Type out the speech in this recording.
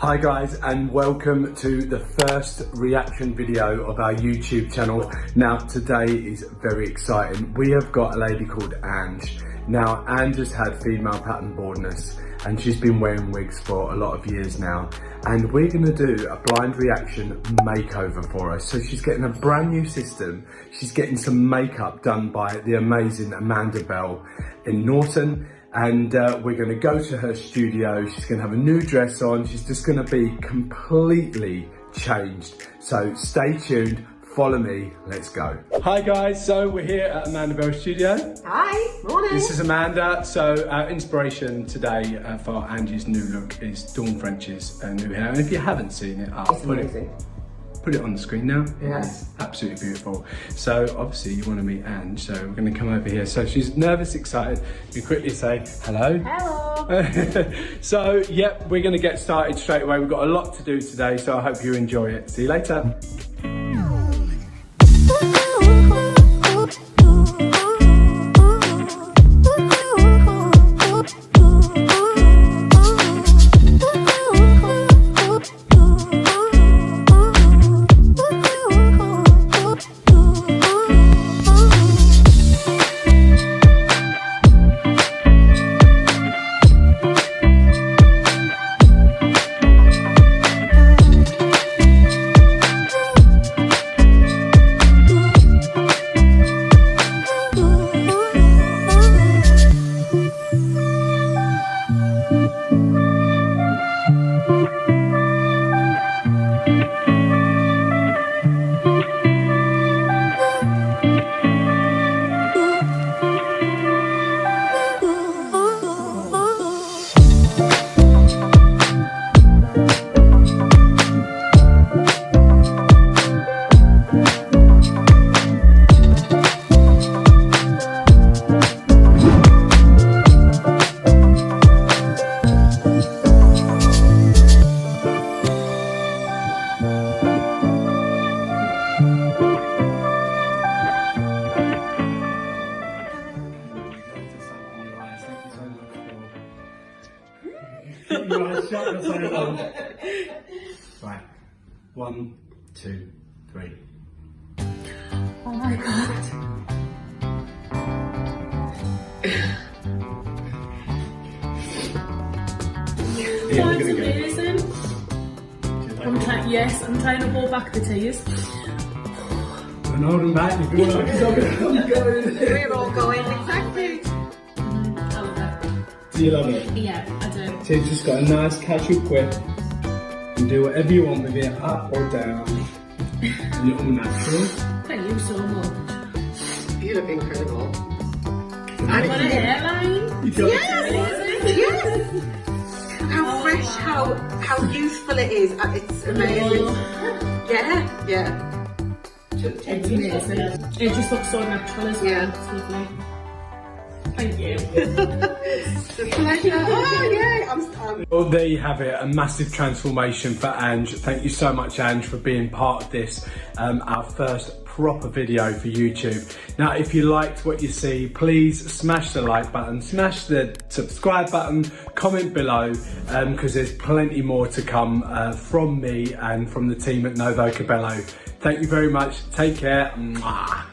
Hi guys, and welcome to the first reaction video of our YouTube channel. Now today is very exciting. We have got a lady called Ange. Now Ange has had female pattern baldness and she's been wearing wigs for a lot of years now, and we're going to do a blind reaction makeover for her. So she's getting a brand new system. She's getting some makeup done by the amazing Amanda Bell in Norton. And we're going to go to her studio. She's going to have a new dress on. She's just going to be completely changed. So stay tuned, follow me, let's go. Hi guys, so we're here at Amanda Bell's studio. Hi, morning. This is Amanda. So our inspiration today for Angie's new look is Dawn French's new hair. And if you haven't seen it, I'll put it on the screen now. Yes. It's absolutely beautiful. So obviously you want to meet Ange, so we're going to come over here. So she's nervous, excited. You quickly say hello. Hello. So yep, we're going to get started straight away. We've got a lot to do today, so I hope you enjoy it. See you later. Right, 1, 2, 3. Oh my god. Yeah, That's amazing. I'm trying to hold back the tears. I'm holding back. If you want to going. We're all going, exactly. I love it. Do you love it? Yeah, I do. So you've just got a nice casual quip. You can do whatever you want with it, up or down. And you're all natural. Thank you so much. You look incredible. I got a hairline. Yes! How fresh, how youthful it is. It's amazing. Yeah. It's amazing. It just looks so natural as well. Yeah. It's lovely. Thank you. It's a pleasure. Oh yeah, Well, there you have it, a massive transformation for Ange. Thank you so much, Ange, for being part of this, our first proper video for YouTube. Now, if you liked what you see, please smash the like button, smash the subscribe button, comment below, because there's plenty more to come from me and from the team at Novo Cabelo. Thank you very much. Take care. Mwah.